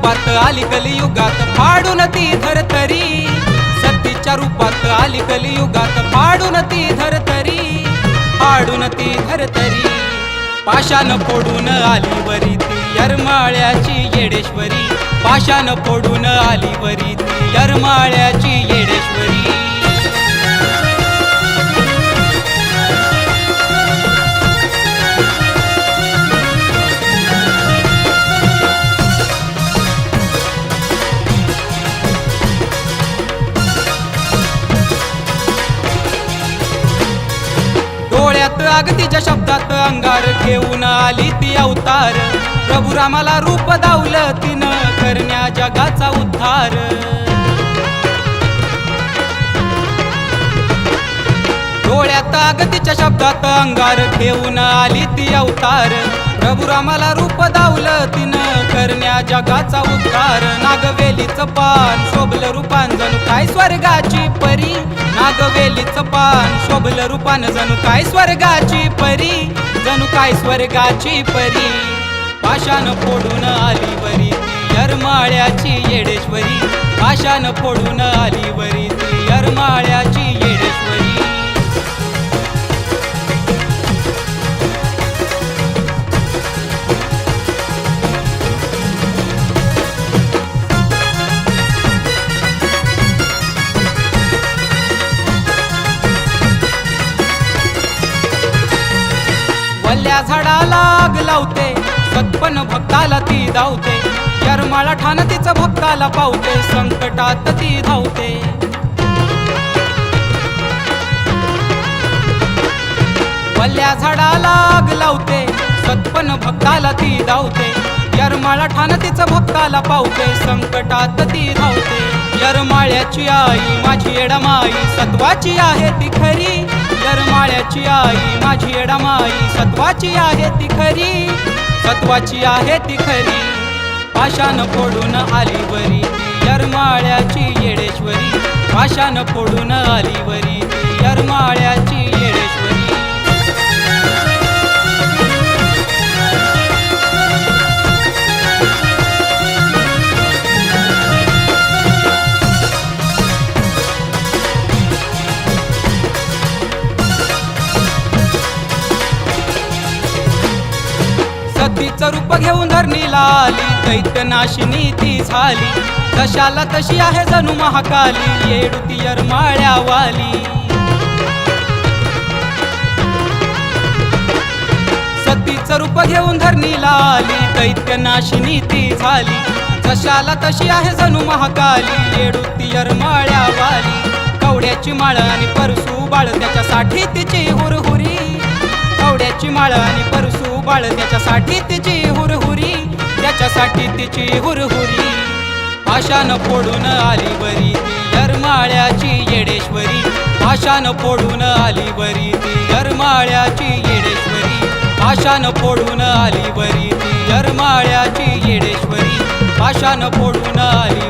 रूपात आली कलियुगात फाडून ती धरतरी, सतीच्या रूपात आली कलियुगात फाडून ती धरतरी, फाडून ती धरतरी। पाशान फोडून आली वरी ती येरमाळ्याची येडेश्वरी, पाशान फोडून आली वरी ती येरमाळ्याची येडेश्वरी। डोळ्यात अगतिच्या शब्दात अंगार घेऊन आली ती अवतार, प्रभू रामाला रूप दावलं तिनं करण्या जगाचा उद्धार। डोळ्यात अगतिच्या शब्दात अंगार घेऊन आली ती अवतार, प्रभू रामाला रूप दावलं तिनं करण्या जगाचा उद्धार। नागवेलीचं पान शोभलं रूपान जणू काय स्वर्गाची परी, नागवेलीचं पान शोभलं रूपान जणू काय स्वर्गाची परी, जणू काय स्वर्गाची परी। पाशान फोडून आली वरी ती येरमाळ्याची येडेश्वरी, पाशान फोडून आली वरी ती येरमाळ्याची येडेश्वरी। वल्ल्या झाडाला आग लावते, सत्पन भक्ताला ती धावते, येरमाळा ठाण तिचं भक्ताला पावते, संकटात ती धावते। वल्ल्या झाडाला आग लावते, सत्पन भक्ताला ती धावते, येरमाळा ठाण तिचं भक्ताला पावते, संकटात ती धावते। येरमाळ्याची आई माझी येडमाई सत्वाची आहे ती खरी, येरमाळ्याची आई माझी येडमाई सत्वाची आहे ती खरी, सत्वाची आहे ती खरी। पाशान फोडून आली वरी ती येरमाळ्याची येडेश्वरी, पाशान फोडून आली वरी ती येरमाळ्याची येडेश्वरी। सतीचं रूप घेऊन धरणीला आली, दैत्य नाशिनी ती झाली, तशाला तशी आहे जणू महाकाली, येडूती येरमाळ्यावाली। सतीचं रूप घेऊन धरणीला आली, दैत्य नाशिनी ती झाली, तशाला तशी आहे जणू महाकाली, येडूती येरमाळ्यावाली। कवड्याची माळ आणि परसू बाळ त्याच्यासाठी तिची हुरहुरी, कवड्याची माळ आणि परसू बाळ त्याच्यासाठी तिची हुरहुरी, त्याच्यासाठी तिची हुरहुरी। पाशान फोडून आली वरी ती येरमाळ्याची येडेश्वरी, पाशान फोडून आली वरी ती येरमाळ्याची येडेश्वरी, पाशान फोडून आली वरी ती येरमाळ्याची येडेश्वरी, पाशान फोडून आली